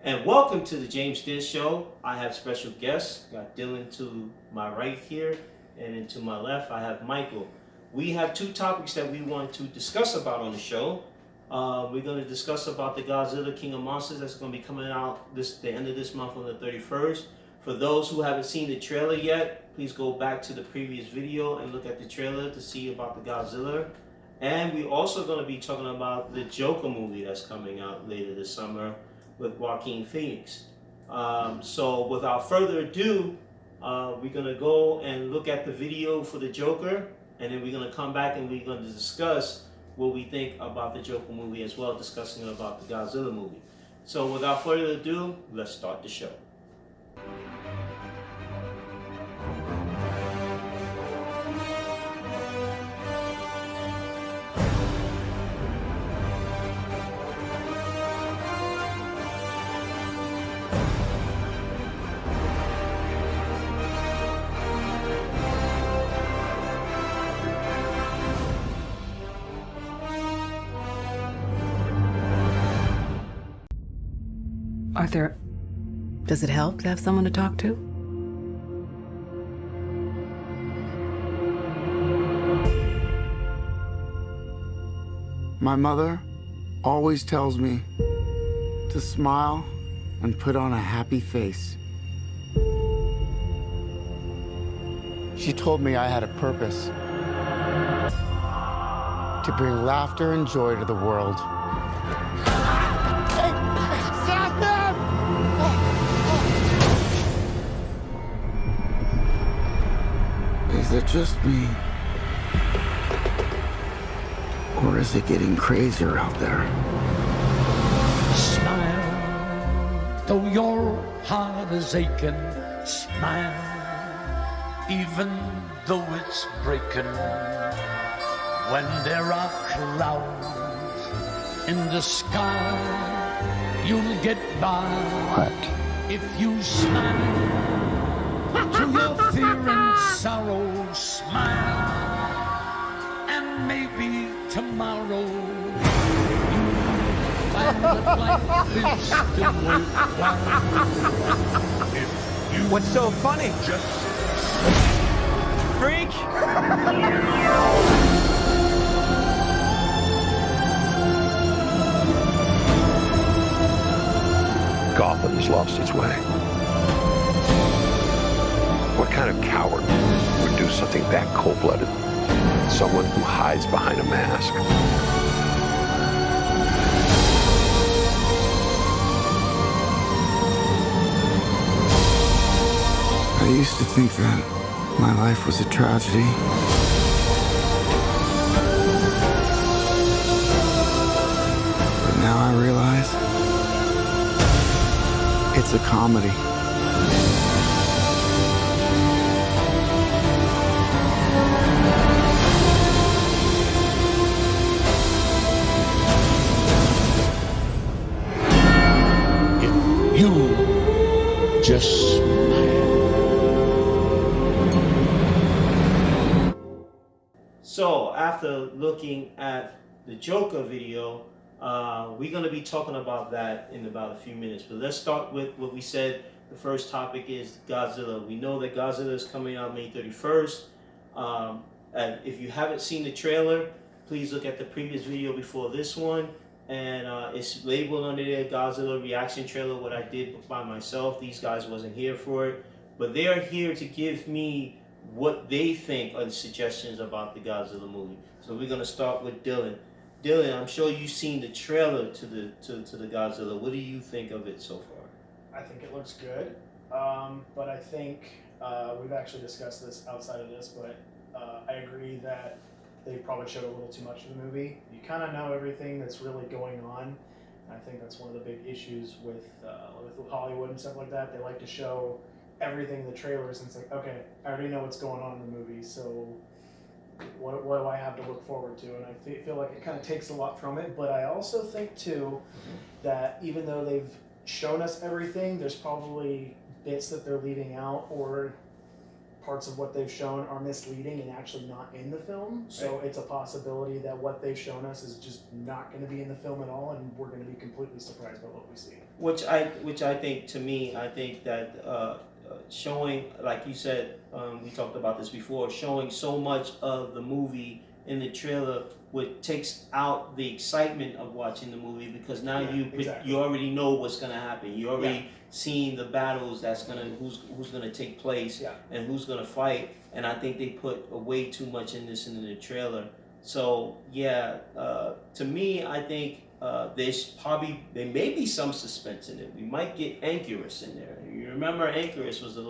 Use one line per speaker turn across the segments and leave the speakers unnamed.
And welcome to the James Dent Show. I have special guests. Got Dylan to my right here, and then to my left, I have Michael. We have two topics that we want to discuss about on the show. We're going to discuss about the Godzilla King of Monsters that's going to be coming out the end of this month on the 31st. For those who haven't seen the trailer yet, please go back to the previous video and look at the trailer to see about the Godzilla. And we're also going to be talking about the Joker movie that's coming out later this summer with Joaquin Phoenix. So without further ado, we're going to go and look at the video for the Joker, and then we're going to come back and we're going to discuss what we think about the Joker movie as well, discussing about the Godzilla movie. So without further ado, let's start the show.
Arthur, does it help to have someone to talk to?
My mother always tells me to smile and put on a happy face. She told me I had a purpose to bring laughter and joy to the world. Is it just me? Or is it getting crazier out there?
Smile, though your heart is aching. Smile, even though it's breaking. When there are clouds in the sky, you'll get by.
What?
If you smile to your fear and sorrow, smile, and maybe tomorrow you'll find that life is still worthwhile. If you
What's so funny?
just
Freak!
Gotham has lost its way. What kind of coward would do something that cold-blooded? Someone who hides behind a mask.
I used to think that my life was a tragedy. But now I realize it's a comedy.
if you just smile.
So after looking at the Joker video, we're going to be talking about that in about a few minutes. But let's start with what we said. The first topic is Godzilla. We know that Godzilla is coming out May 31st. And if you haven't seen the trailer, please look at the previous video before this one. And it's labeled under there, Godzilla reaction trailer, what I did by myself. These guys wasn't here for it. But they are here to give me what they think are the suggestions about the Godzilla movie. So we're going to start with Dylan. Dylan, I'm sure you've seen the trailer to the Godzilla. What do you think of it so far?
I think it looks good, but I think we've actually discussed this outside of this, but I agree that they probably showed a little too much of the movie. You kind of know everything that's really going on. I think that's one of the big issues with Hollywood and stuff like that. They like to show everything in the trailers, and it's like, okay, I already know what's going on in the movie, so what do I have to look forward to? And I feel like it kind of takes a lot from it, but I also think too that even though they've shown us everything, there's probably bits that they're leaving out or parts of what they've shown are misleading and actually not in the film. So it's a possibility that what they've shown us is just not going to be in the film at all, and we're going to be completely surprised by what we see.
Which I think, to me, I think that showing, like you said, we talked about this before, showing so much of the movie in the trailer, which takes out the excitement of watching the movie, because now you already know what's gonna happen. You already seen the battles who's gonna take place and who's gonna fight. And I think they put way too much in the trailer. So to me, I think there may be some suspense in it. We might get Ankyras in there. You remember Ankyras was a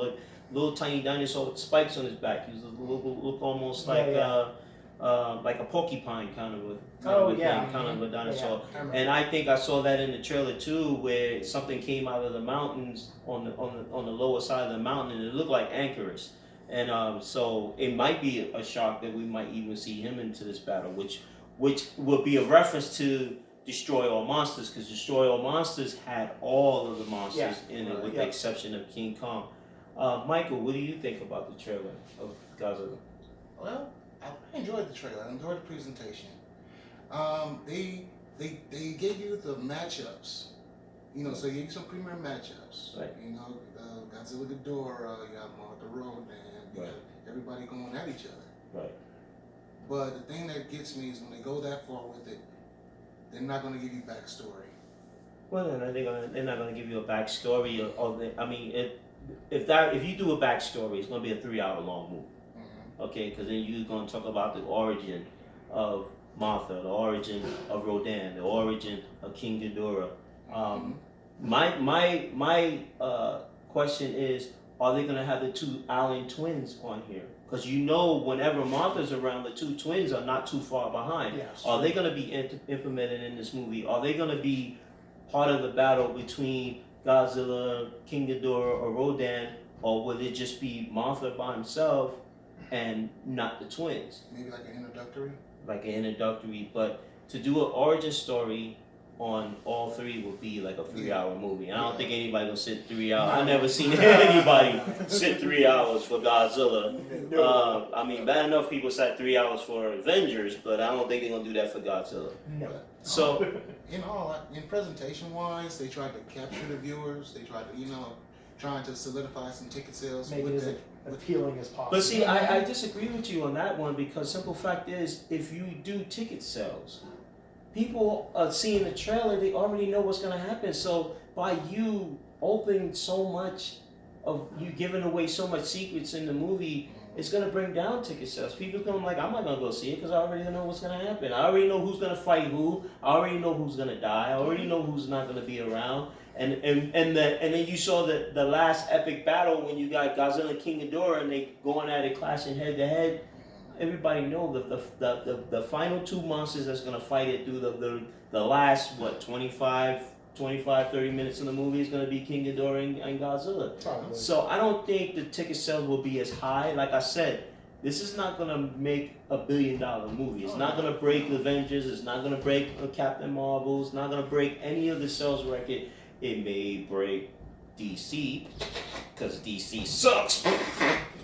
little tiny dinosaur with spikes on his back. He was look almost like a porcupine kind of a dinosaur. And I think I saw that in the trailer too, where something came out of the mountains on the lower side of the mountain, and it looked like Ankyras. And so it might be a shock that we might even see him into this battle, which will be a reference to Destroy All Monsters, because Destroy All Monsters had all of the monsters in it, with the exception of King Kong. Michael, what do you think about the trailer of Godzilla?
Well, I enjoyed the trailer. I enjoyed the presentation. They gave you the matchups, so you gave you some premier matchups.
Right.
Godzilla Ghidorah, you got Martha Rodan, you got everybody going at each other.
Right.
But the thing that gets me is when they go that far with it, they're not going to give you backstory.
Well, then they're not going to give you a backstory. If you do a backstory, it's going to be a 3-hour long movie. Okay, because then you're going to talk about the origin of Martha, the origin of Rodan, the origin of King Ghidorah. My question is, are they going to have the two alien twins on here? Because whenever Martha's around, the two twins are not too far behind. Are they going to be implemented in this movie? Are they going to be part of the battle between Godzilla, King Ghidorah, or Rodan? Or will it just be Martha by himself and not the twins?
Maybe like an introductory?
Like an introductory, but to do an origin story on all three would be like a 3-hour movie. I don't think anybody gonna sit 3 hours. I've never seen anybody sit 3 hours for Godzilla. Bad enough people sat 3 hours for Avengers, but I don't think they're gonna do that for Godzilla.
No.
So,
in presentation wise, they tried to capture the viewers. They tried to, trying to solidify some ticket sales.
Make it as appealing as possible.
but see, I disagree with you on that one, because simple fact is, if you do ticket sales, people are seeing the trailer, they already know what's going to happen. So by you opening so much of, you giving away so much secrets in the movie, it's going to bring down ticket sales. People come like, I'm not going to go see it because I already know what's going to happen. I already know who's going to fight who. I already know who's going to die. I already know who's not going to be around. And then you saw the last epic battle when you got Godzilla and King Ghidorah, and they going at it, clashing head to head. Everybody know the final two monsters that's gonna fight it through the last 25, 30 minutes of the movie is gonna be King Ghidorah and Godzilla.
Probably.
So I don't think the ticket sales will be as high. Like I said, this is not gonna make a $1 billion movie. It's not gonna break Avengers. It's not gonna break Captain Marvel. It's not gonna break any of the sales record. It may break DC, because DC sucks.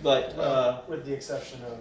But
with the exception of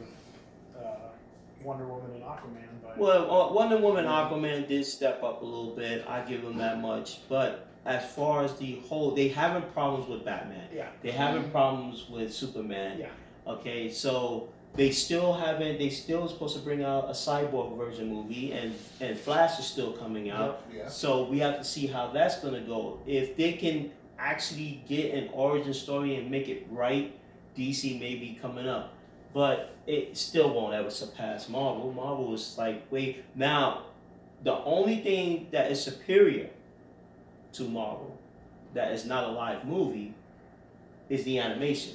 Wonder Woman and Aquaman. But
Wonder Woman, Aquaman did step up a little bit. I give them that much. But as far as the whole, they having problems with Batman.
Yeah.
They having problems with Superman.
Yeah.
Okay, so they still supposed to bring out a cyborg version movie, and Flash is still coming out.
Yeah.
So we have to see how that's gonna go. If they can actually get an origin story and make it right, DC may be coming up. But it still won't ever surpass Marvel. Marvel is like, wait, now, the only thing that is superior to Marvel, that is not a live movie, is the animation.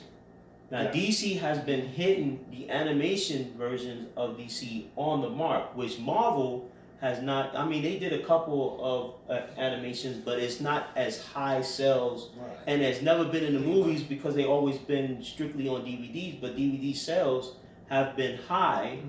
Now, DC has been hitting the animation versions of DC on the mark, which Marvel has not. I mean, they did a couple of animations, but it's not as high sales, and has never been in the movies because they always been strictly on DVDs. But DVD sales have been high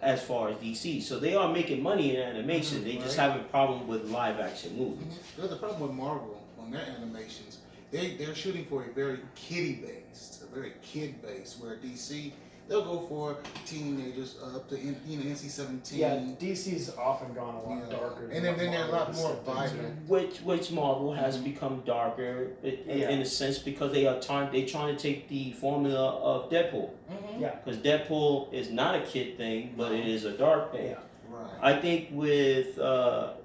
as far as DC, so they are making money in animation. They just have a problem with live action movies.
There's a problem with Marvel on their animations. they're shooting for a very a very kid based, where DC they'll go for teenagers up to NC-17.
Yeah, DC's often gone a lot darker.
And then they're a lot more vibrant.
Which Marvel has become darker in a sense because they're trying to take the formula of Deadpool.
Yeah.
Because Deadpool is not a kid thing, but it is a dark thing.
Yeah.
Right.
I think with the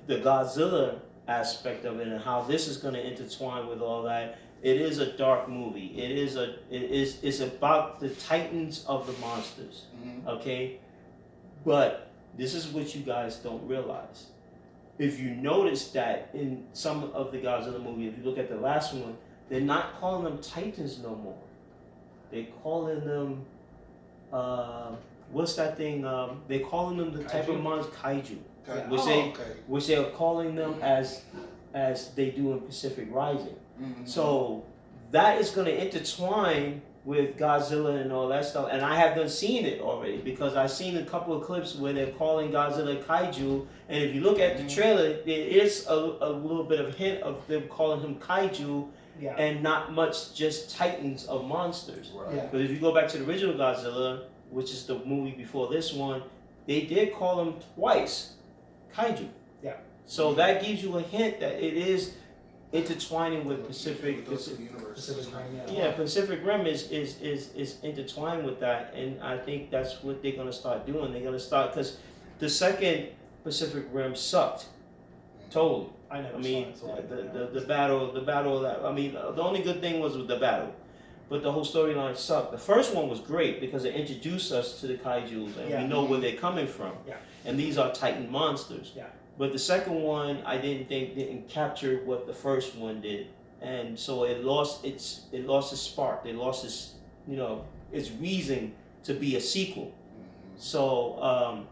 Godzilla aspect of it and how this is going to intertwine with all that, it is a dark movie. It's about the titans of the monsters. Okay, but this is what you guys don't realize. If you notice that in some of the Godzilla movies, if you look at the last one, they're not calling them titans no more. They're calling them what's that thing? They're calling them the type of monster kaiju, which they are calling them as they do in Pacific Rising. So that is going to intertwine with Godzilla and all that stuff, and I have done seen it already because I've seen a couple of clips where they're calling Godzilla kaiju, and if you look at the trailer, there is a little bit of hint of them calling him kaiju.
Yeah.
And not much just titans of monsters.
Right.
Yeah.
But if you go back to the original Godzilla, which is the movie before this one, they did call him twice kaiju.
Yeah.
So that gives you a hint that it is intertwining with Pacific.
Pacific Rim,
Yeah, Pacific Rim is intertwined with that, and I think that's what they're gonna start doing. They're gonna start because the second Pacific Rim sucked totally.
I never
mean,
saw it, so
the battle of that. I mean, the only good thing was with the battle, but the whole storyline sucked. The first one was great because it introduced us to the kaijus and we know where they're coming from.
Yeah.
And these are Titan monsters.
Yeah.
But the second one, I didn't capture what the first one did, and so it lost its spark. It lost its reason to be a sequel. So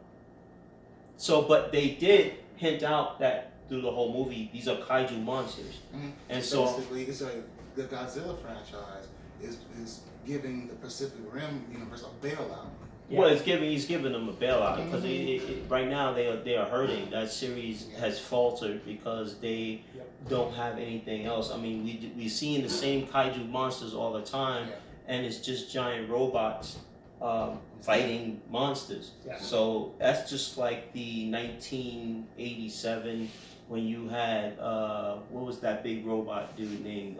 but they did hint out that through the whole movie, these are kaiju monsters, and so
basically, it's the Godzilla franchise is giving the Pacific Rim universe a bailout.
well, he's giving them a bailout because right now they are hurting. That series has faltered because they don't have anything else. I mean, we seeing the same kaiju monsters all the time, and it's just giant robots fighting monsters.
Yeah. So
that's just like the 1987 when you had what was that big robot dude named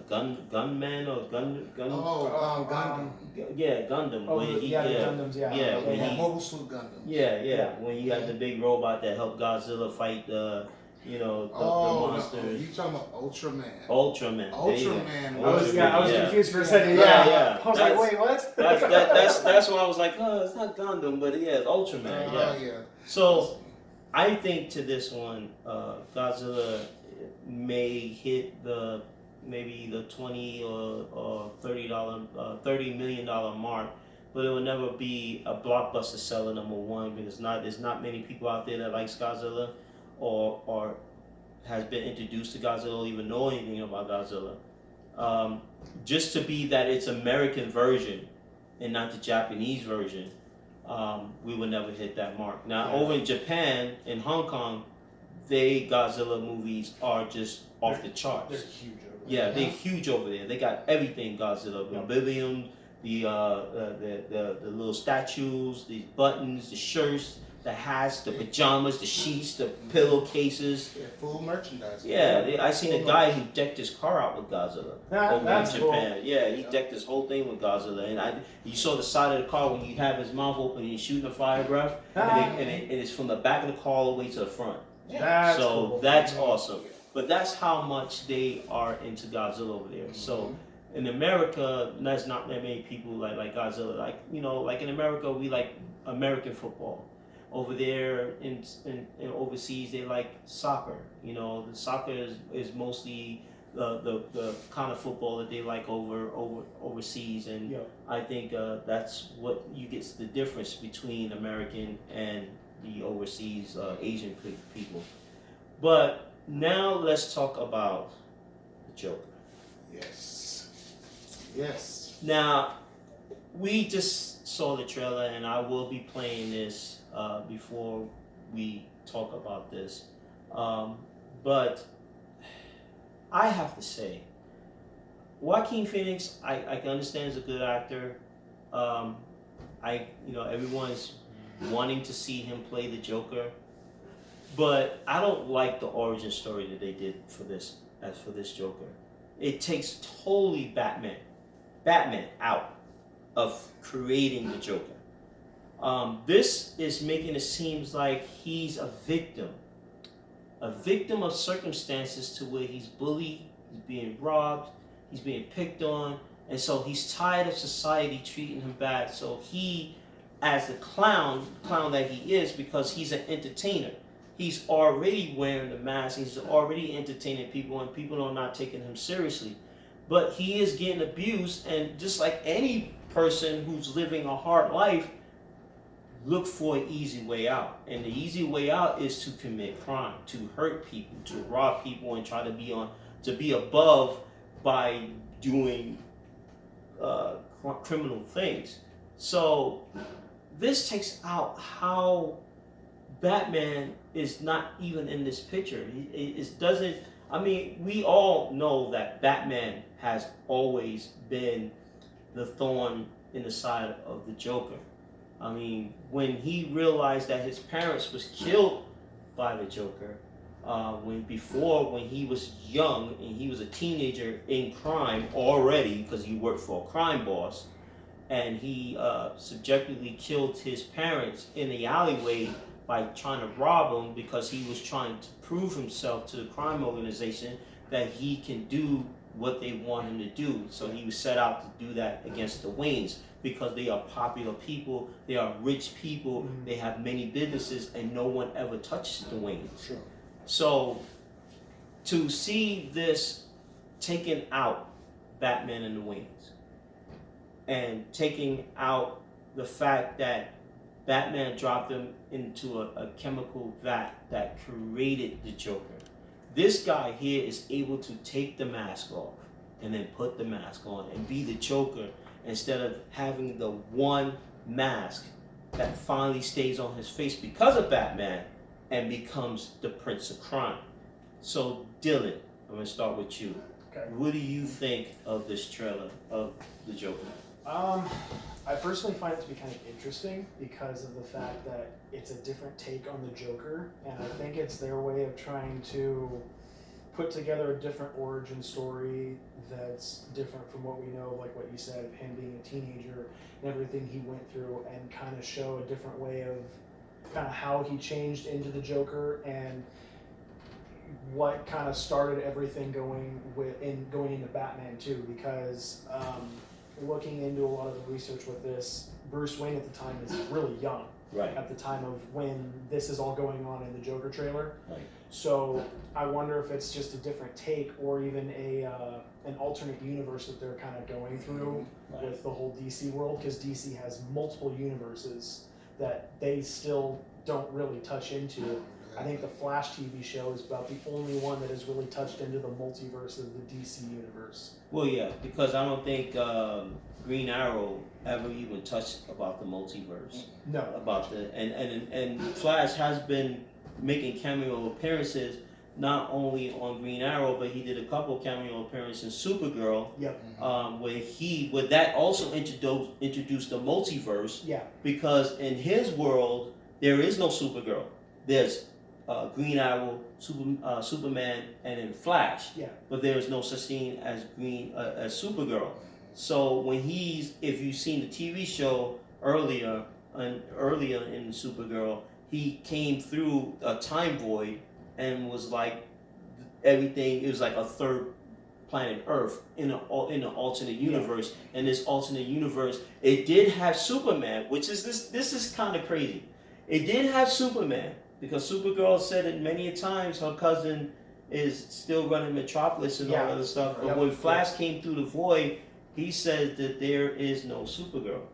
Gunman or Gun?
Gundam.
Yeah, Gundam.
Oh,
when
the Gundams, yeah.
when he,
Mobile Suit Gundam.
yeah, when you had the big robot that helped Godzilla fight the monsters.
You talking about Ultraman?
Ultraman.
Ultraman.
I was confused for a second.
Yeah.
I was like, wait, what?
That's why I was like, oh, it's not Gundam, but yeah, it's Ultraman.
Yeah.
So I think to this one, Godzilla may hit maybe the $20 or $30 million mark, but it will never be a blockbuster seller number one because there's not many people out there that likes Godzilla or has been introduced to Godzilla or even know anything about Godzilla. Just to be that it's American version and not the Japanese version, we will never hit that mark. Now, over in Japan, in Hong Kong, Godzilla movies are just off the charts.
They're huge over there.
Yeah, they're huge over there. They got everything Godzilla. The Biblium, the little statues, the buttons, the shirts, the hats, the pajamas, the sheets, the pillowcases.
Yeah, full merchandise.
Yeah, I seen a guy who decked his car out with Godzilla over
That's
in
cool.
Japan. Yeah, he decked his whole thing with Godzilla, and you saw the side of the car when you have his mouth open and he's shooting a fire breath, and it's from the back of the car all the way to the front.
That's
So
cool.
that's awesome. But that's how much they are into Godzilla over there. So in America, there's not that many people like Godzilla. Like in America, we like American football. Over there in overseas, they like soccer. The soccer is mostly the kind of football that they like overseas, and I think that's what you get the difference between American and the overseas Asian people. But now let's talk about the Joker.
Yes.
Now, we just saw the trailer, and I will be playing this before we talk about this. But I have to say, Joaquin Phoenix, I can understand is a good actor. Everyone's wanting to see him play the Joker, but I don't like the origin story that they did for this Joker. It takes totally Batman out of creating the Joker. This is making it seem like he's a victim of circumstances to where he's bullied, he's being robbed, he's being picked on, and so he's tired of society treating him bad. So he, as the clown that he is, because he's an entertainer, he's already wearing the mask, he's already entertaining people, and people are not taking him seriously. But he is getting abused, and just like any person who's living a hard life, look for an easy way out. And the easy way out is to commit crime, to hurt people, to rob people, and try to be above by doing criminal things. So this takes out how Batman is not even in this picture. It doesn't. I mean, we all know that Batman has always been the thorn in the side of the Joker. I mean, when he realized that his parents was killed by the Joker, when he was young and he was a teenager in crime already, because he worked for a crime boss, and he subjectively killed his parents in the alleyway by trying to rob them, because he was trying to prove himself to the crime organization that he can do what they want him to do. So he was set out to do that against the Waynes, because they are popular people, they are rich people, they have many businesses, and no one ever touches the Waynes.
Sure.
So to see this taking out Batman and the Waynes, and taking out the fact that Batman dropped him into a chemical vat that created the Joker. This guy here is able to take the mask off and then put the mask on and be the Joker, instead of having the one mask that finally stays on his face because of Batman and becomes the Prince of Crime. So Dylan, I'm going to start with you.
Okay.
What do you think of this trailer of the Joker?
I personally find it to be kind of interesting because of the fact that it's a different take on the Joker, and I think it's their way of trying to put together a different origin story that's different from what we know, like what you said, of him being a teenager and everything he went through, and kind of show a different way of kind of how he changed into the Joker and what kind of started everything going into Batman too, because looking into a lot of the research with this, Bruce Wayne at the time is really young.
Right.
At the time of when this is all going on in the Joker trailer.
Right.
So I wonder if it's just a different take, or even an alternate universe that they're kind of going through with the whole DC world, because DC has multiple universes that they still don't really touch into. I think the Flash TV show is about the only one that has really touched into the multiverse of the DC universe.
Well, yeah, because I don't think Green Arrow ever even touched about the multiverse.
No.
About and Flash has been making cameo appearances, not only on Green Arrow, but he did a couple cameo appearances in Supergirl.
Yep.
Where that also introduced the multiverse.
Yeah.
Because in his world there is no Supergirl. There's Green Arrow, Superman, and then Flash.
Yeah.
But there is no such thing as as Supergirl. So if you've seen the TV show earlier in Supergirl, he came through a time void and was like everything. It was like a third planet Earth in an alternate universe. Yeah. And this alternate universe, it did have Superman, which is this is kind of crazy. It did have Superman, because Supergirl said it many a times her cousin is still running Metropolis and all other stuff. But when Flash came through the void, he said that there is no Supergirl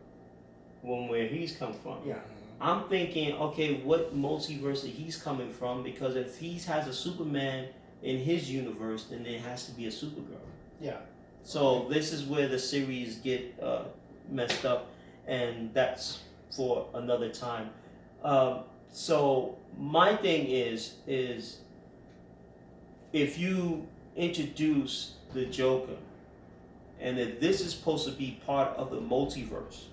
from where he's come from.
Yeah.
I'm thinking, okay, what multiverse that he's coming from? Because if he has a Superman in his universe, then there has to be a Supergirl.
Yeah.
So this is where the series get messed up, and that's for another time. So my thing is if you introduce the Joker, and that this is supposed to be part of the multiverse.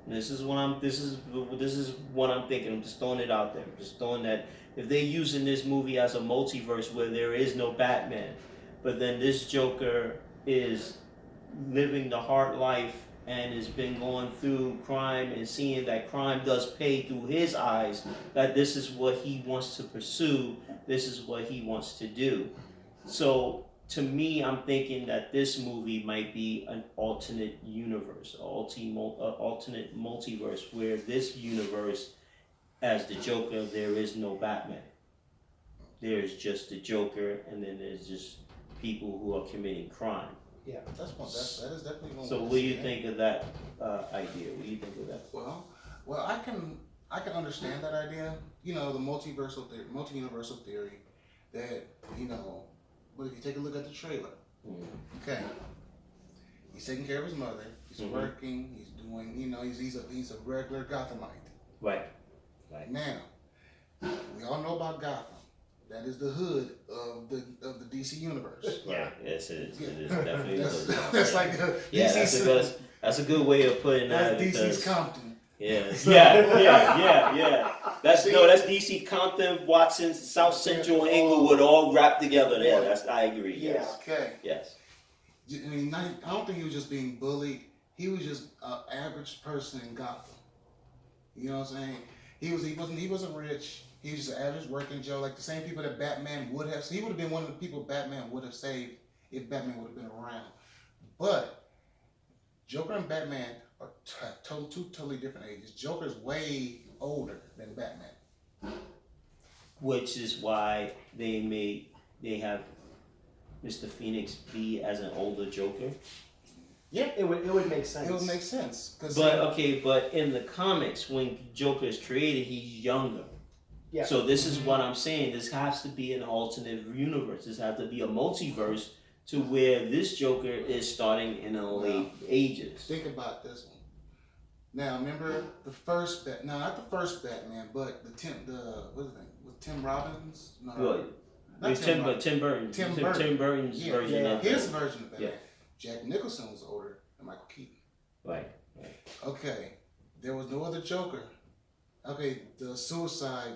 And this is what I'm thinking. I'm just throwing it out there. I'm just throwing that if they're using this movie as a multiverse where there is no Batman, but then this Joker is living the hard life and has been going through crime and seeing that crime does pay through his eyes, that this is what he wants to pursue, this is what he wants to do. So to me, I'm thinking that this movie might be an alternate universe, alternate multiverse, where this universe, as the Joker, there is no Batman. There's just the Joker, and then there's just people who are committing crime.
Yeah.
That is definitely one.
So what do you think of that idea? What do you think of that?
Well, I can understand that idea. You know, the multi-universal theory that, you know, but if you take a look at the trailer, okay, he's taking care of his mother, he's working, he's doing, you know, he's a regular Gothamite.
Right.
Now, we all know about Gotham. That is the hood of the DC universe.
Yeah. Yes, it is. It is definitely.
That's like
that's a good way of putting that.
That's DC's Compton.
Yeah. Yeah. That's DC, Compton, Watson, South Central, Inglewood, all wrapped together. Yeah, I agree. Yes.
Okay.
Yes.
I mean, I don't think he was just being bullied. He was just an average person in Gotham. You know what I'm saying? He wasn't rich. He was just an average working Joe, like the same people that Batman would have. He would have been one of the people Batman would have saved if Batman would have been around. But Joker and Batman are two totally different ages. Joker's way older than Batman.
Which is why they have Mr. Phoenix be as an older Joker.
Yeah, it would make sense.
It would make sense.
But in the comics, when Joker is created, he's younger.
Yeah.
So this is what I'm saying. This has to be an alternate universe. This has to be a multiverse to where this Joker is starting in the late ages.
Think about this one. Now, remember the first not the first Batman, but what's his name? Was Tim Robbins? No.
Good.
Not
Tim Burton.
Tim Burton.
Tim Burton's version of
his version of Batman.
Yeah.
Jack Nicholson was older than Michael Keaton.
Right.
Okay. There was no other Joker. Okay, the Suicide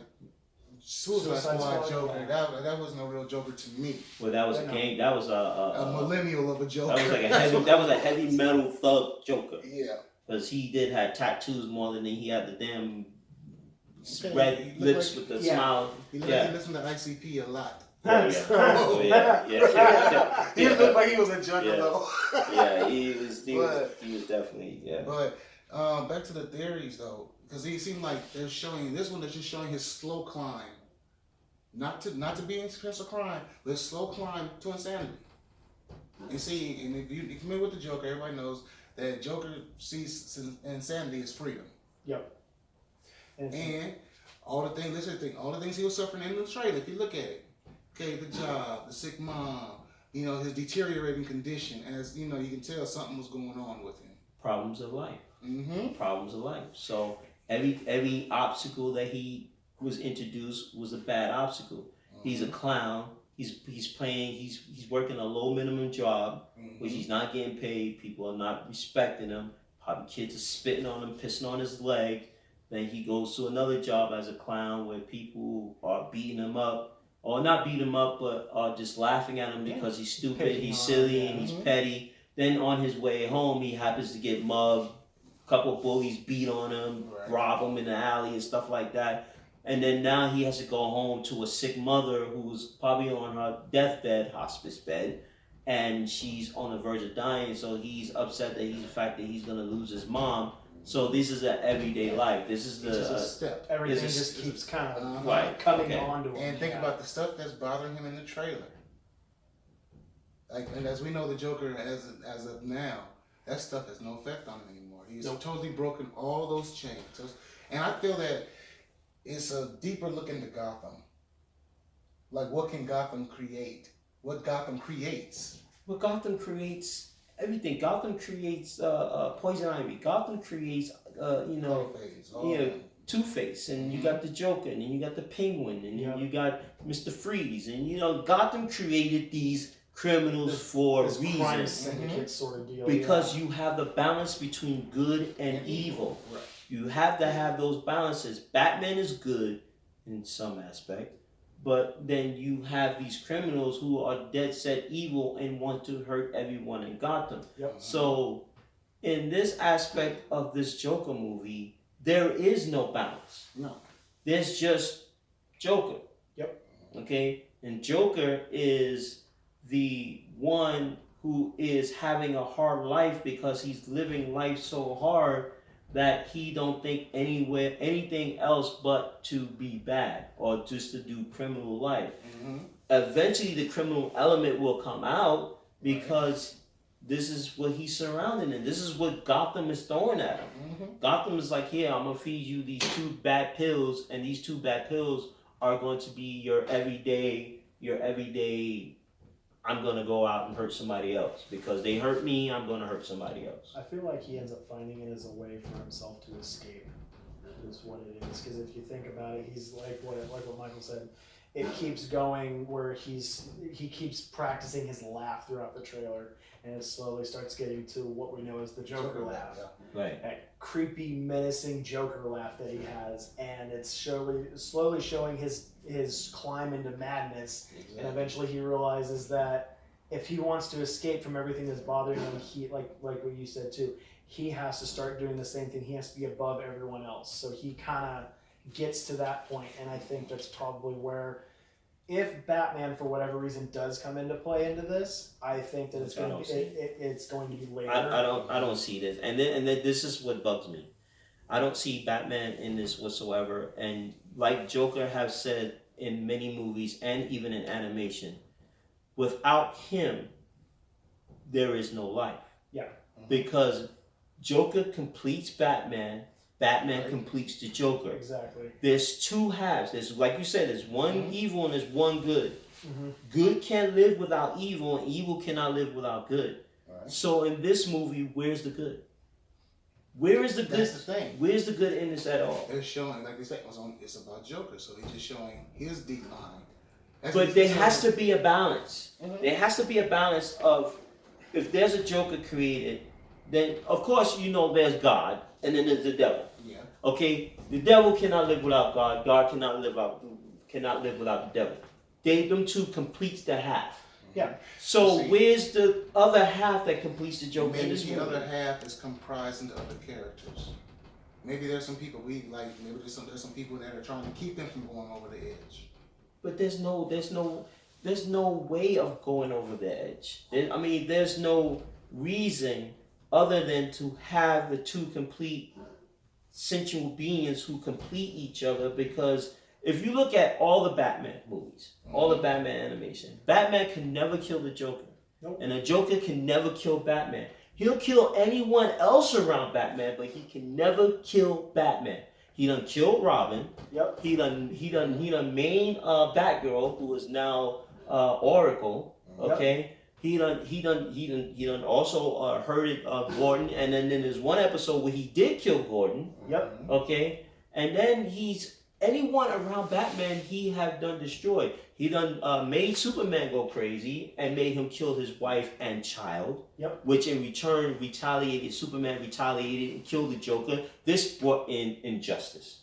Squad Joker.
Yeah.
That wasn't a real Joker to me.
Well, that was that was
a millennial of a Joker.
That was a heavy metal thug Joker.
Yeah.
Because he did have tattoos more than he had the damn red lips with the smile.
He listened to ICP a lot.
Yeah.
He looked like he was a juggalo.
Yeah, he was definitely,
But back to the theories though, because he seemed like they're showing this one. They're just showing his slow climb, not to be in expensive crime, but his slow climb to insanity. And see, and if you're familiar with the Joker, everybody knows that Joker sees insanity as freedom.
Yep.
And all the things he was suffering in the trailer. If you look at it. Okay, the job, the sick mom, you know, his deteriorating condition. As you know, you can tell something was going on with him.
Problems of life.
Mm-hmm.
Problems of life. So every obstacle that he was introduced was a bad obstacle. Mm-hmm. He's a clown. He's working a low minimum job, which he's not getting paid. People are not respecting him. Probably kids are spitting on him, pissing on his leg. Then he goes to another job as a clown where people are beating him up. Or not beat him up, but just laughing at him because he's stupid, he's silly, and he's petty. Then on his way home, he happens to get mugged. A couple of bullies beat on him, rob him in the alley and stuff like that. And then now he has to go home to a sick mother who's probably on her deathbed, hospice bed, and she's on the verge of dying. So he's upset that the fact that he's gonna lose his mom. So this is an everyday life. This is
a step.
Everything just keeps kind of
coming
on to him.
And think about the stuff that's bothering him in the trailer. Like, and as we know, the Joker as of now, that stuff has no effect on him anymore. He's totally broken all those chains. And I feel that it's a deeper look into Gotham. Like, what can Gotham create? What Gotham creates?
Well, Gotham creates everything. Gotham creates Poison Ivy. Gotham creates, Two-Face, and you got the Joker, and then you got the Penguin, and then you got Mr. Freeze, and Gotham created these criminals for
This crime
reasons.
syndicate sort of deal.
Because you have the balance between good and evil.
Right.
You have to have those balances. Batman is good in some aspect, but then you have these criminals who are dead set evil and want to hurt everyone in Gotham.
Yep.
So, in this aspect of this Joker movie, there is no balance.
No.
There's just Joker.
Yep.
Okay? And Joker is the one who is having a hard life because he's living life so hard that he don't think anything else but to be bad or just to do criminal life. Eventually the criminal element will come out because this is what he's surrounded in. This is what Gotham is throwing at him. Gotham is like, here, I'm gonna feed you these 2 bad pills, and these 2 bad pills are going to be your everyday, I'm gonna go out and hurt somebody else. Because they hurt me, I'm gonna hurt somebody else.
I feel like he ends up finding it as a way for himself to escape, is what it is. Because if you think about it, he's like what Michael said. It keeps going where he keeps practicing his laugh throughout the trailer, and it slowly starts getting to what we know as the Joker laugh.
Right.
That creepy, menacing Joker laugh that he has, and it's slowly showing his climb into madness.
Exactly.
And eventually he realizes that if he wants to escape from everything that's bothering him, he like what you said too, he has to start doing the same thing. He has to be above everyone else. So he kind of gets to that point, and I think that's probably where, if Batman for whatever reason does come into play into this, I think that it's going to be later.
I don't see this, and then this is what bugs me. I don't see Batman in this whatsoever, and like Joker have said in many movies and even in animation, without him, there is no life.
Yeah.
Because Joker completes Batman. Batman completes the Joker.
Exactly.
There's 2 halves. There's, like you said, there's one evil and there's one good.
Mm-hmm.
Good can't live without evil, and evil cannot live without good.
Right.
So in this movie, where's the good? Where is the good?
That's the thing.
Where's the good in this at all?
They're showing, like they said, it's about Joker, so he's just showing his decline.
But there has to be a balance. There has to be a balance of, if there's a Joker created, then of course there's God, and then there's the devil.
Yeah.
Okay, the devil cannot live without God. God cannot live without the devil. Them 2 completes the half.
Yeah.
So
See,
where's the other half that completes the Joker in
maybe
this
the
movie?
other half is comprised into other characters. Maybe there's some people we like. Maybe there's some people that are trying to keep them from going over the edge.
But there's no way of going over the edge. There's no reason other than to have the 2 complete sensual beings who complete each other. Because if you look at all the Batman movies, all the Batman animation, Batman can never kill the Joker.
Nope.
And the Joker can never kill Batman. He'll kill anyone else around Batman, but he can never kill Batman. He done killed Robin.
Yep.
He done main Batgirl, who is now Oracle. Okay. Yep. He done also hurted Gordon, and then there's one episode where he did kill Gordon.
Yep.
Okay. And then anyone around Batman he have done destroyed. He done made Superman go crazy and made him kill his wife and child. Yep. Which in return Superman retaliated and killed the Joker. This brought in injustice.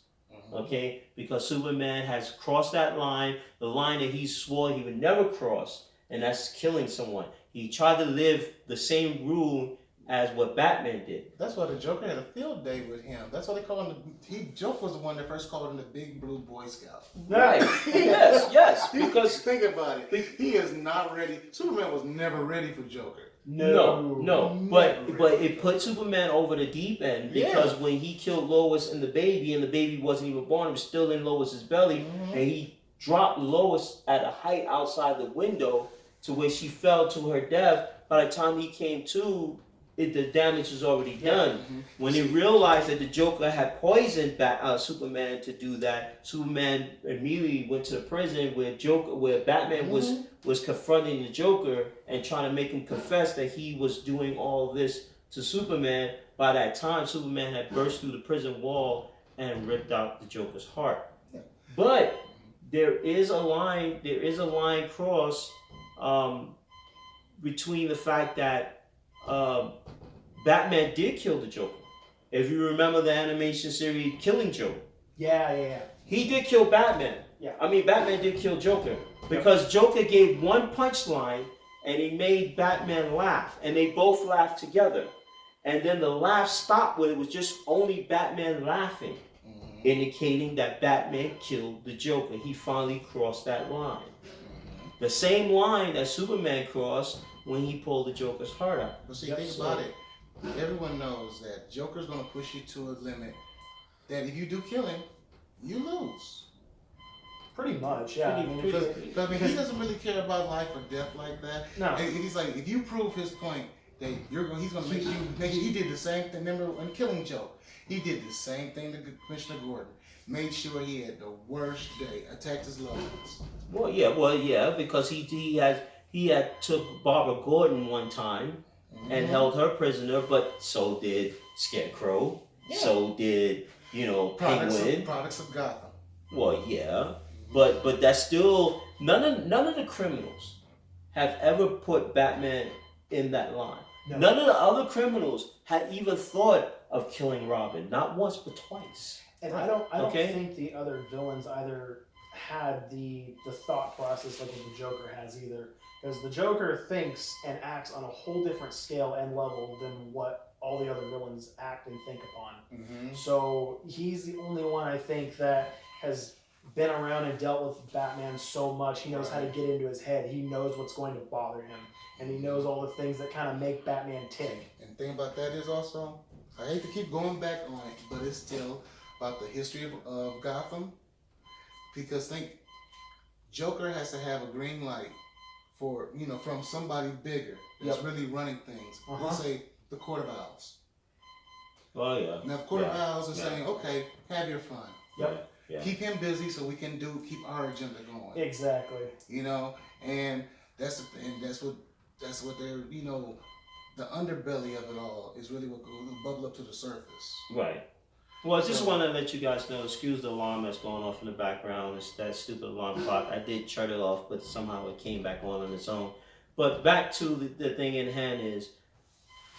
Okay? Because Superman has crossed that line, the line that he swore he would never cross, and that's killing someone. He tried to live the same rule as what Batman did.
That's why the Joker had a field day with him. That's why they call him Joker was the one that first called him the Big Blue Boy Scout.
Right. yes. Because
think about it. He is not ready. Superman was never ready for Joker.
No. But it put Superman over the deep end because when he killed Lois and the baby wasn't even born, it was still in Lois's belly, and he dropped Lois at a height outside the window to where she fell to her death. By the time he came to, the damage was already done. When he realized that the Joker had poisoned Superman to do that, Superman immediately went to the prison where Batman was confronting the Joker and trying to make him confess that he was doing all this to Superman. By that time, Superman had burst through the prison wall and ripped out the Joker's heart. But there is a line crossed between the fact that Batman did kill the Joker. If you remember the animation series Killing Joke,
Yeah.
he did kill Batman.
Yeah.
I mean, Batman did kill Joker because Joker gave one punchline and he made Batman laugh, and they both laughed together. And then the laugh stopped when it was just only Batman laughing, indicating that Batman killed the Joker. He finally crossed that line. The same line that Superman crossed when he pulled the Joker's heart out.
But see, think about it. Everyone knows that Joker's gonna push you to a limit that if you do kill him, you lose.
Pretty much, yeah.
Because he doesn't really care about life or death like that.
No.
And he's like, if you prove his point that he's gonna make you. He did the same thing. Remember in Killing Joke, he did the same thing to Commissioner Gordon. Made sure he had the worst day. Attacked his loved ones.
Well, yeah, because he had took Barbara Gordon one time and held her prisoner, but so did Scarecrow. Yeah. So did Penguin.
Products of Gotham.
Well, yeah, but that's still none of the criminals have ever put Batman in that line. No. None of the other criminals had even thought of killing Robin, not once but twice.
And I don't think the other villains either had the thought process like what the Joker has either. Because the Joker thinks and acts on a whole different scale and level than what all the other villains act and think upon. Mm-hmm. So he's the only one I think that has been around and dealt with Batman so much. He knows how to get into his head. He knows what's going to bother him. And he knows all the things that kind of make Batman tick.
And the thing about that is also, I hate to keep going back on it, but it's still about the history of Gotham. Because Joker has to have a green light for, from somebody bigger that's really running things. Let's say the Court of Owls.
Oh, yeah.
Now, the Court of Owls is saying, okay, have your fun.
Yep.
Yeah.
Keep him busy so we can keep our agenda going.
Exactly.
And that's what they're, the underbelly of it all is really what will bubble up to the surface.
Right. Well, I just want to let you guys know, excuse the alarm that's going off in the background. It's that stupid alarm clock. I did shut it off, but somehow it came back on its own. But back to the thing in hand is,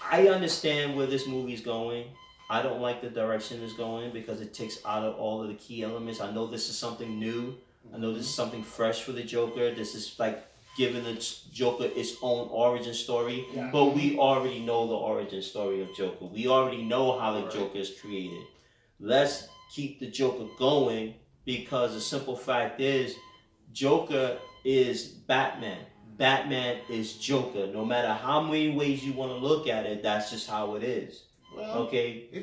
I understand where this movie's going. I don't like the direction it's going because it takes out of all of the key elements. I know this is something new. I know this is something fresh for the Joker. This is like giving the Joker its own origin story. Yeah. But we already know the origin story of Joker. We already know how the Joker is created. Let's keep the Joker going because the simple fact is Joker is Batman. Batman is Joker. No matter how many ways you want to look at it, that's just how it is. Well,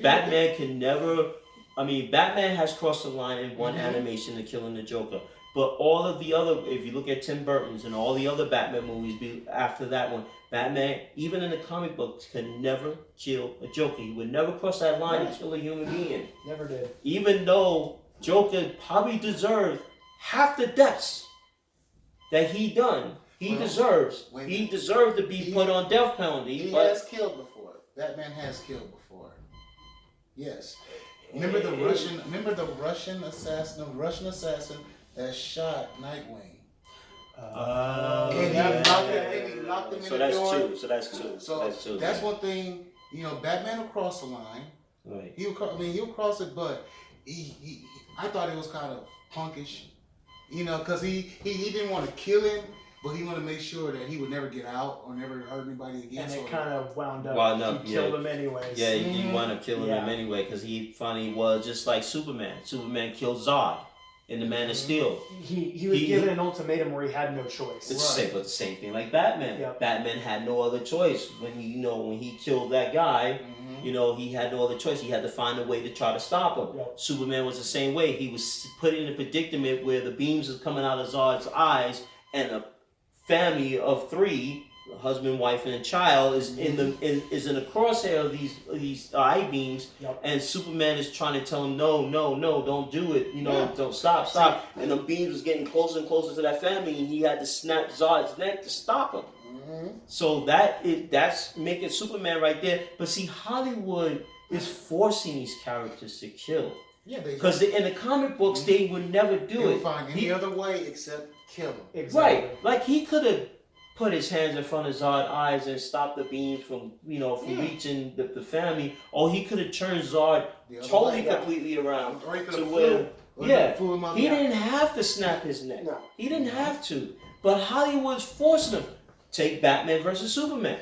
Batman can never... Batman has crossed the line in one animation to killing the Joker. But all of the other... If you look at Tim Burton's and all the other Batman movies after that one, Batman, even in the comic books, can never kill a Joker. He would never cross that line to kill a human being.
Never did.
Even though Joker probably deserved half the deaths that he done. He deserved to be put on death penalty.
He has killed before. Batman has killed before. Yes. Remember the Russian assassin that shot Nightwing. And he locked him in the door.
So that's two.
That's one thing. Batman will cross the line.
Right.
He'll cross it, but I thought it was kind of punkish. Because he didn't want to kill him. But he wanted to make sure that he would never get out or never hurt anybody again.
And it kind of wound up. He killed him anyways.
Yeah, he wound up killing him anyway because he finally was just like Superman. Superman killed Zod in The Man of Steel.
He was given an ultimatum where he had no choice.
It's the same thing like Batman. Yep. Batman had no other choice when he killed that guy. He had no other choice. He had to find a way to try to stop him. Yep. Superman was the same way. He was put in a predicament where the beams was coming out of Zod's eyes and a family of 3, husband, wife, and a child, is in the crosshair of these eye beams, and Superman is trying to tell him, no, don't do it, don't stop, and the beams was getting closer and closer to that family, and he had to snap Zod's neck to stop him. So that's making Superman right there. But see, Hollywood is forcing these characters to kill. Yeah, because in the comic books they would never do it.
Find any other way except kill him.
Exactly. Right. Like he could have put his hands in front of Zod's eyes and stop the beams from reaching the family. Or he could have turned Zod totally completely around to where he didn't have to snap his neck.
No.
He didn't have to. But Hollywood's forcing him. Take Batman versus Superman.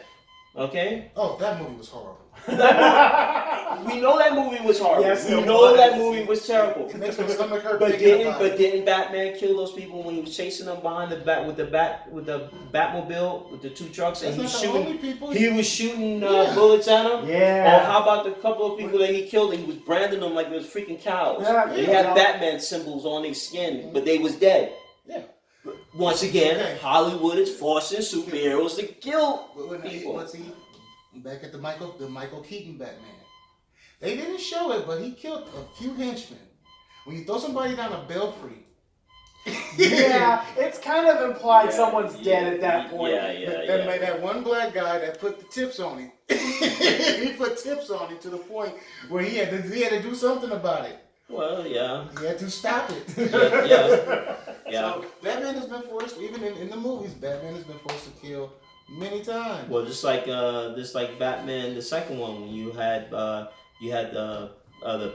Okay?
Oh, that movie was horrible.
We know that movie was horrible.
Yes,
we
it
know
was.
that movie was terrible.
It makes my stomach hurt.
But
thinking about it.
didn't Batman kill those people when he was chasing them behind the with the Batmobile with the two trucks and
That's
he
not the
was
only people.
shooting? He was shooting bullets at them.
Yeah.
Or how about the couple of people that he killed? And he was branding them like it was freaking cows.
Yeah,
They
yeah.
had Batman symbols on their skin, but they was dead.
Yeah.
Once again,
Okay.
Hollywood is forcing superheroes to kill people.
But see, back at the Michael Keaton Batman. They didn't show it, but he killed a few henchmen. When you throw somebody down a belfry.
Yeah, it's kind of implied someone's dead at that point.
That made that one black guy that put the tips on him. He put tips on him to the point where he had to do something about it.
Well, yeah.
He had to stop it.
Yeah.
So Batman has been forced, even in the movies, Batman has been forced to kill many times.
Well, just like Batman, the second one, when you had the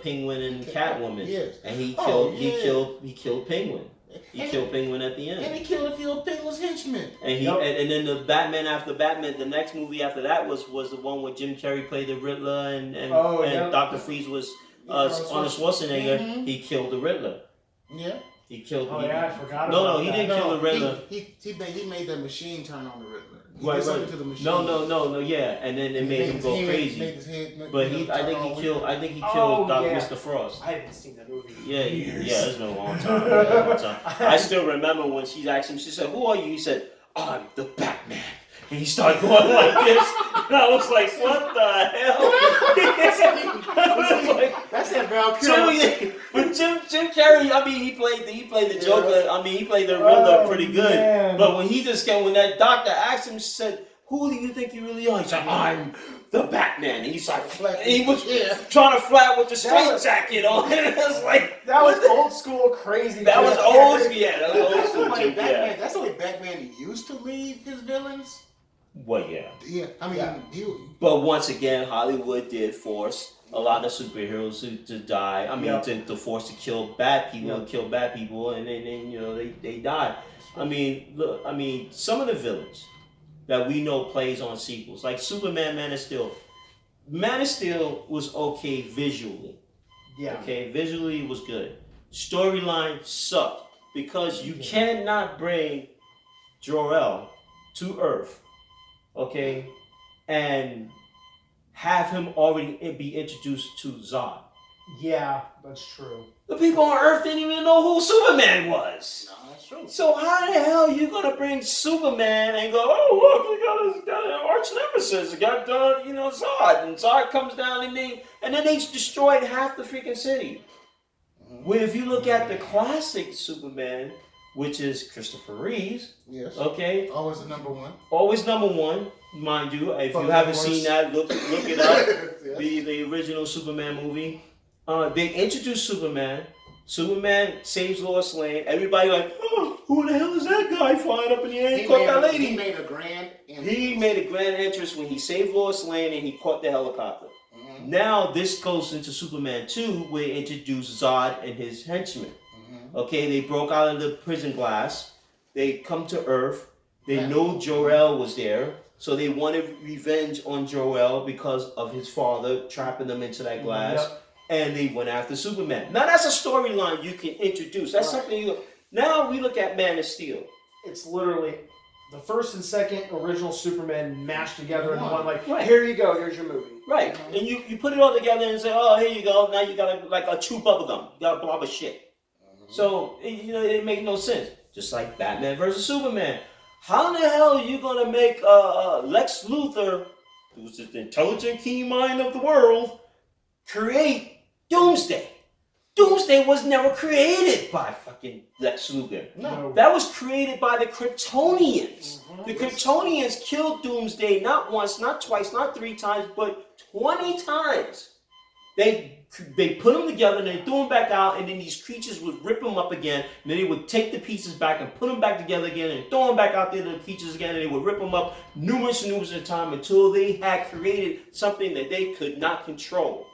Penguin and Catwoman,
Yes.
and he
Oh,
killed
yeah.
he killed Penguin. He killed Penguin at the end.
And he killed a few of Penguin's henchmen.
And and then the Batman after Batman, the next movie after that was the one where Jim Carrey played the Riddler and Dr. Freeze was Arnold Schwarzenegger.
Mhm.
He killed the Riddler.
Yeah.
He killed.
Oh yeah, I forgot about
No,
that.
he didn't kill the Riddler.
He made the machine turn on the Riddler. He
Right,
did something
right.
to the machine.
No, yeah, and then it made him go crazy. But I think he killed Mr. Frost.
I haven't seen that movie.
Yeah,
in years.
it's been a long time. I still remember when she asked him. She said, "Who are you?" He said, "I'm the Batman." And he started going like this, and I was like, "What the hell?" I was like,
That's that Val Kilmer.
But Jim Carrey, I mean, he played the Joker. I mean, he played the Riddler pretty good.
man.
But when he just came, when that doctor asked him, she said, "Who do you think you really are?" He said, "I'm the Batman." And he's like, he was trying to fly with the straight jacket on. And it was like,
That was old school crazy.
that was
Jim
old.
Carrey.
Yeah, that was old school. Jim, yeah.
That's the way Batman used to leave his villains.
Well, yeah.
Yeah, I mean,
But once again, Hollywood did force a lot of superheroes to die. I mean, to force to kill bad people, and then they died. I mean, look, some of the villains that we know plays on sequels, like Superman, Man of Steel. Man of Steel was okay visually.
Yeah.
Okay, visually it was good. Storyline sucked because you cannot bring Jor-El to Earth, okay, and have him already be introduced to Zod.
Yeah, that's true.
The people on Earth didn't even know who Superman was.
no, that's true.
So how the hell are you gonna bring Superman and go, "Oh look, we got an arch nemesis, we got Zod," and Zod comes down and then they destroyed half the freaking city. Where if you look at the classic Superman, which is Christopher Reeves,
Yes.
okay,
Always the number one.
always number one, mind you. If
Fuck
you haven't
that
seen
horse.
that, look it up.
Yes.
The original Superman movie. They introduced Superman. Superman saves Lois Lane. Everybody like, "Oh, who the hell is that guy flying up in the air? He caught that lady."
He made a grand entrance.
He made a grand entrance when he saved Lois Lane and he caught the helicopter.
Mhm.
Now this goes into Superman 2, where they introduce Zod and his henchmen.
Mhm.
Okay, they broke out of the prison glass. They come to Earth. They
Yeah.
know Jor-El was there, so they wanted revenge on Jor-El because of his father trapping them into that glass.
Yep.
And they went after Superman. Now that's a storyline you can introduce. That's
Right.
something now we look at Man of Steel.
It's literally the first and second original Superman mashed together in one. Like,
Right.
here you go, here's your movie.
Right. And you put it all together and say, "Oh, here you go. Now you got like a chew bubble gum. You got a blob of shit." So it makes no sense. Just like Batman versus Superman. How the hell are you gonna make Lex Luthor, who's the intelligent key mind of the world, create Doomsday? Doomsday was never created by fucking Lex Luthor.
No.
That was created by the Kryptonians. The Kryptonians killed Doomsday not once, not twice, not 3 times, but 20 times. They put them together and they threw them back out, and then these creatures would rip them up again. And then they would take the pieces back and put them back together again and throw them back out there to the creatures again, and they would rip them up numerous of times until they had created something that they could not control.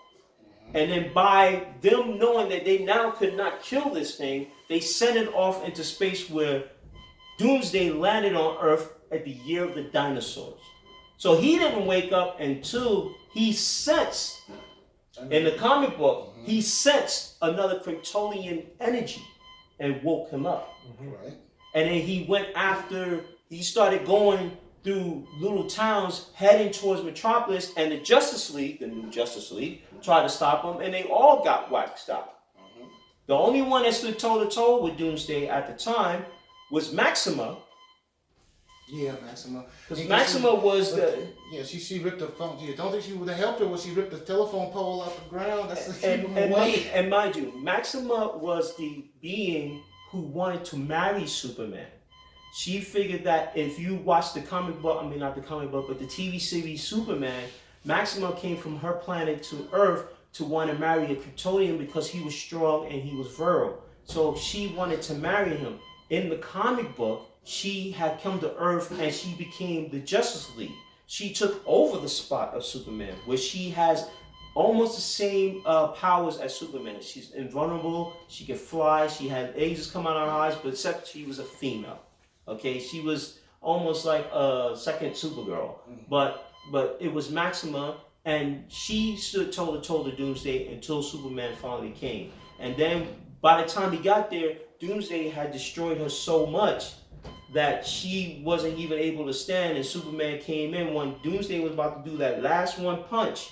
And then by them knowing that they now could not kill this thing, they sent it off into space where Doomsday landed on Earth at the year of the dinosaurs. So he didn't wake up until he sensed, in the comic book, he sensed another Kryptonian energy and woke him up.
Right.
And then he started going through little towns heading towards Metropolis, and the Justice League, the new Justice League, tried to stop him, and they all got waxed out. The only one that stood toe to toe with Doomsday at the time was Maxima.
Yeah, Maxima.
Because Maxima was the...
Yeah, she ripped the phone. Yeah, don't think she would have helped her when she ripped the telephone pole off the ground. That's the
and mind you, Maxima was the being who wanted to marry Superman. She figured that if you watch the comic book, not the comic book, but the TV series Superman, Maxima came from her planet to Earth to want to marry a Kryptonian because he was strong and he was virile. So she wanted to marry him. In the comic book, she had come to Earth and she became the Justice League. She took over the spot of Superman, where she has almost the same powers as Superman. She's invulnerable, she can fly, she had ages come out of her eyes, but except she was a female. Okay, she was almost like a second Supergirl, but it was Maxima, and she stood toe to toe to Doomsday until Superman finally came. And then by the time he got there, Doomsday had destroyed her so much that she wasn't even able to stand, and Superman came in when Doomsday was about to do that last one punch.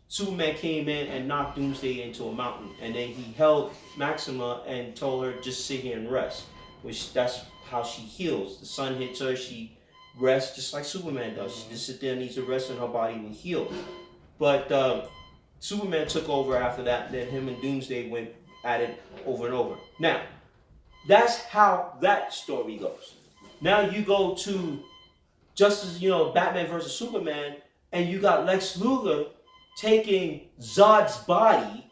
Superman came in and knocked Doomsday into a mountain, and then he held Maxima and told her just sit here and rest, which that's how she heals. The sun hits her, she rests just like Superman does. She just sit there and needs to rest and her body will heal. But Superman took over after that, and then him and Doomsday went at it over and over. Now, that's how that story goes. Now you go to Batman versus Superman, and you got Lex Luthor taking Zod's body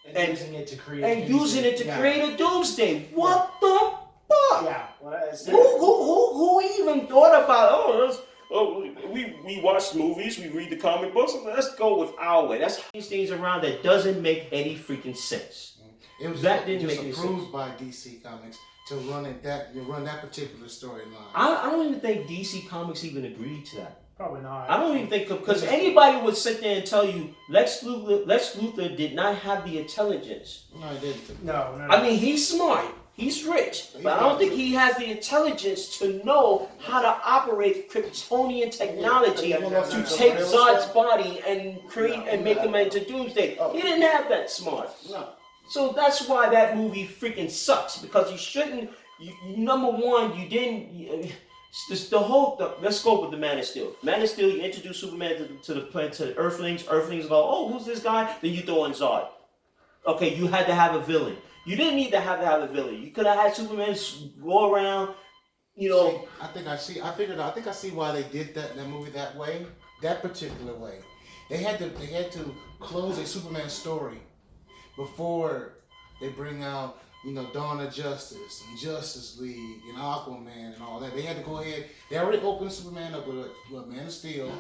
and using it to create a Doomsday. What the fuck?
Yeah.
Who even thought about we watch movies, we read the comic books, let's go with our way. That's these things around that doesn't make any freaking sense.
It was
that didn't make any
approved
sense
by DC Comics to run that particular storyline.
I don't even think DC Comics even agreed to that.
Probably not.
I don't even think, because anybody would sit there and tell you Lex Luthor did not have the intelligence.
No, he didn't.
No.
I mean, he's smart, he's rich, but I don't think he has the intelligence to know how to operate Kryptonian technology to take Zod's body and create and make him into Doomsday. He didn't have that smart.
No.
So that's why that movie freaking sucks, because you shouldn't. Number one, you didn't. Let's go with the Man of Steel. Man of Steel, you introduce Superman to the Earthlings. Earthlings go, oh, who's this guy? Then you throw in Zod. Okay, you had to have a villain. You didn't need to have a villain. You could have had Superman go around,
I think I see why they did that movie that way, that particular way. They had to close a Superman story before they bring out, Dawn of Justice and Justice League and Aquaman and all that. They had to go ahead. They already opened Superman up with Man of Steel.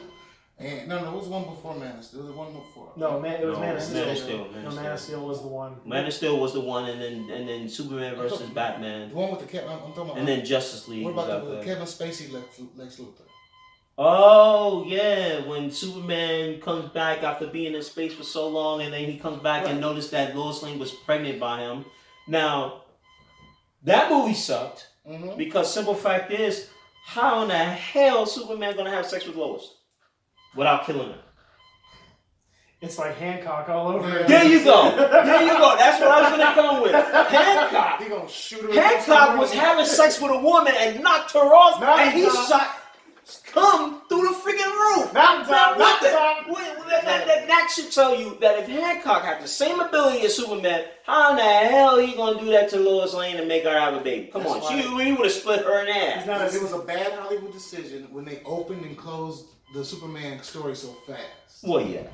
And no, it was one before Man of Steel. It was one before.
It was Man of Steel.
Man
of Steel was the one.
Man of Steel was the one, and then Superman versus Batman.
The one with the Kevin. I'm talking about.
And then Justice League.
What about the Kevin Spacey Lex Luthor?
Oh yeah, when Superman comes back after being in space for so long, and then he comes back and noticed that Lois Lane was pregnant by him. Now, that movie sucked because simple fact is, how in the hell Superman gonna have sex with Lois without killing her?
It's like Hancock all over.
Yeah.
There you go. That's what I was gonna come with. Hancock.
He gonna shoot her.
Hancock was having sex with a woman and knocked her off, and he shot. Come through the freaking roof.
Mountaintop.
That should tell you that if Hancock had the same ability as Superman, how in the hell he gonna do that to Lois Lane and make her have a baby? Come on, he would have split her in half.
It was a bad Hollywood decision when they opened and closed the Superman story so fast.
Well, yeah.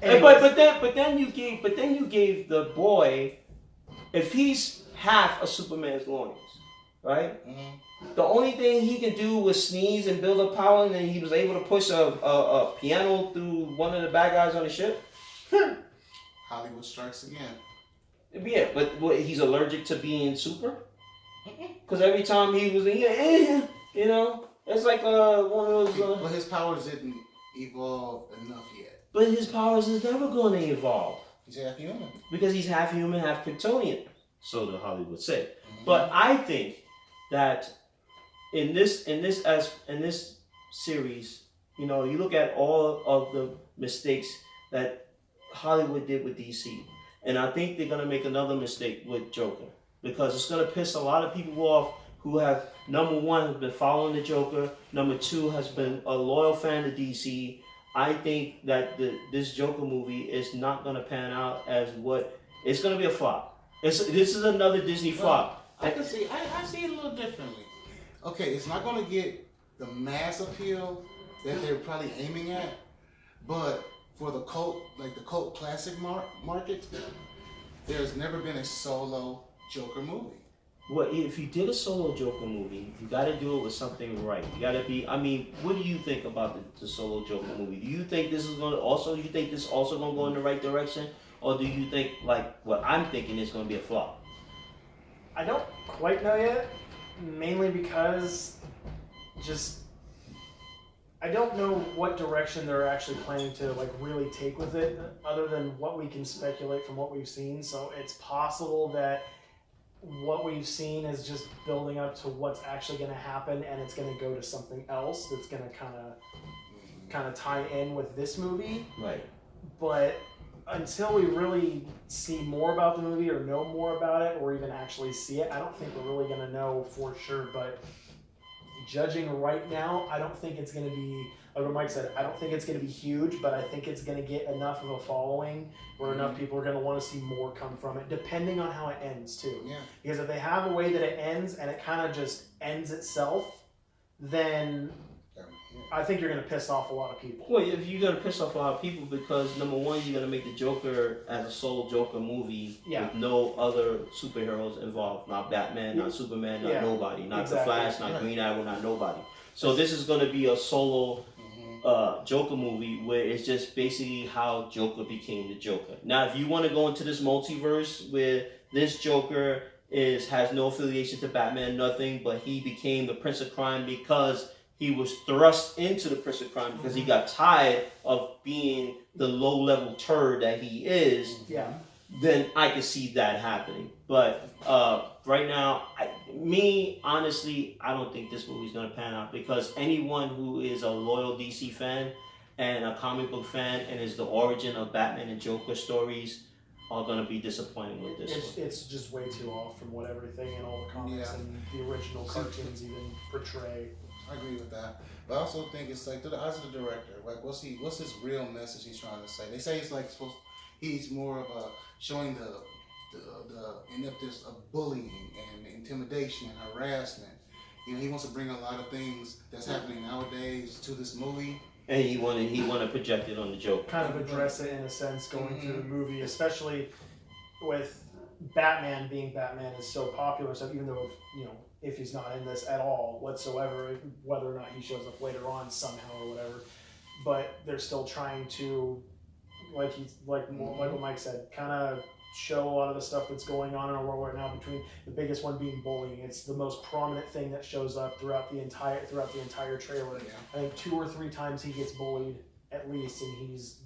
Anyways.
But then you gave the boy, if he's half of Superman's loins, right?
Mm-hmm.
The only thing he can do was sneeze and build up power, and then he was able to push a piano through one of the bad guys on the ship.
Hollywood strikes again.
Yeah, but what, he's allergic to being super? Because every time he was, you know, it's like one of those.
But his powers didn't evolve enough yet.
But his powers is never going to evolve
He's half human.
because he's half human, half Kryptonian. So the Hollywood say.
Mm-hmm.
But I think that in this series, you know, you look at all of the mistakes that Hollywood did with DC, and I think they're gonna make another mistake with Joker because it's gonna piss a lot of people off who have, number one, have been following the Joker, number two, has been a loyal fan of DC. I think that this Joker movie is not gonna pan out as what it's gonna be a flop. This is another Disney flop.
I see it a little differently. Okay, it's not going to get the mass appeal that they're probably aiming at, but for the cult classic market, there's never been a solo Joker movie.
Well, if you did a solo Joker movie, you got to do it with something right. You got to be. I mean, what do you think about the solo Joker movie? Do you think this is going to also? You think this also going to go in the right direction, or do you think like what I'm thinking is going to be a flop?
I don't quite know yet, mainly because I don't know what direction they're actually planning to like really take with it, other than what we can speculate from what we've seen. So it's possible that what we've seen is just building up to what's actually going to happen, and it's going to go to something else that's going to kind of tie in with this movie.
Right.
But until we really see more about the movie or know more about it or even actually see it, I don't think we're really going to know for sure. But judging right now, I don't think it's going to be, like what Mike said, I don't think it's going to be huge, but I think it's going to get enough of a following where enough people are going to want to see more come from it, depending on how it ends too.
Yeah.
Because if they have a way that it ends and it kind of just ends itself, then I think you're going to piss off a lot of people.
Well, if you're going to piss off a lot of people, because number one, you're going to make the Joker as a sole Joker movie with no other superheroes involved. Not Batman, not Superman, not nobody. Not the Flash, not Green Arrow, not nobody. So this is going to be a solo Joker movie where it's just basically how Joker became the Joker. Now, if you want to go into this multiverse where this Joker has no affiliation to Batman, nothing, but he became the Prince of Crime because he was thrust into the Prince of Crime because he got tired of being the low-level turd that he is, then I could see that happening. But right now, honestly, I don't think this movie's going to pan out because anyone who is a loyal DC fan and a comic book fan and is the origin of Batman and Joker stories are going to be disappointed with this one.
It's just way too off from what everything in all the comics and the original cartoons even portray.
I agree with that, but I also think it's like through the eyes of the director. Like, what's his real message he's trying to say? They say it's like he's more of a showing the ineptness of bullying and intimidation and harassment. You know, he wants to bring a lot of things that's happening nowadays to this movie.
And he want to project it on the Joker.
Kind of address it in a sense going through the movie, especially with Batman being Batman is so popular. So even though if he's not in this at all whatsoever, whether or not he shows up later on somehow or whatever, but they're still trying to, like what Mike said, kind of show a lot of the stuff that's going on in our world right now. Between the biggest one being bullying, it's the most prominent thing that shows up throughout the entire trailer. I think 2 or 3 times he gets bullied at least, and he's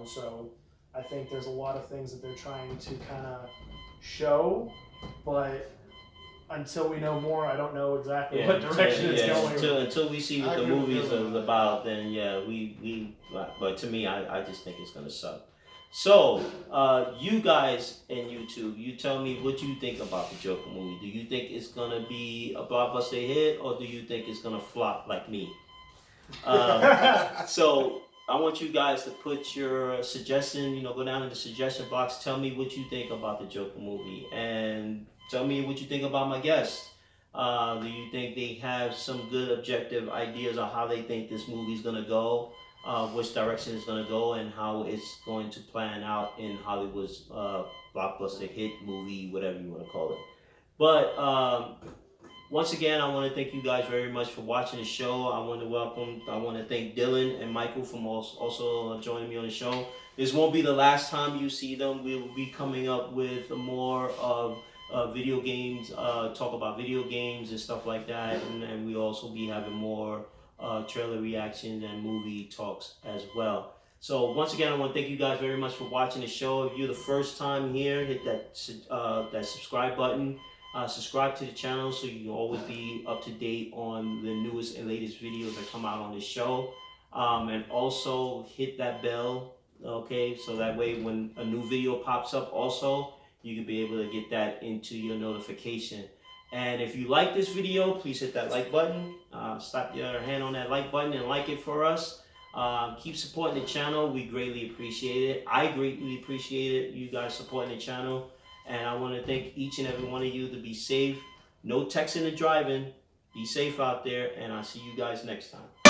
so I think there's a lot of things that they're trying to kind of show, but until we know more, I don't know exactly what direction it's going.
Until we see what the movie's about, then but to me, I just think it's gonna suck. So, you guys in YouTube, you tell me what you think about the Joker movie. Do you think it's gonna be a blockbuster hit, or do you think it's gonna flop like me? So, I want you guys to put your suggestion, go down in the suggestion box. Tell me what you think about the Joker movie, and tell me what you think about my guest. Do you think they have some good objective ideas on how they think this movie's gonna go, which direction it's gonna go, and how it's going to plan out in Hollywood's blockbuster hit movie, whatever you want to call it? But once again, I want to thank you guys very much for watching the show. I want to thank Dylan and Michael for also joining me on the show. This won't be the last time you see them. We will be coming up with more of video games, talk about video games and stuff like that. And we also be having more trailer reactions and movie talks as well. So once again, I want to thank you guys very much for watching the show. If you're the first time here, hit that subscribe button. Subscribe to the channel so you can always be up to date on the newest and latest videos that come out on the show. And also hit that bell, okay? So that way when a new video pops up also, you can be able to get that into your notification. And if you like this video, please hit that like button. Slap your hand on that like button and like it for us. Keep supporting the channel. We greatly appreciate it. I greatly appreciate it, you guys supporting the channel. And I want to thank each and every one of you to be safe. No texting and driving. Be safe out there. And I'll see you guys next time.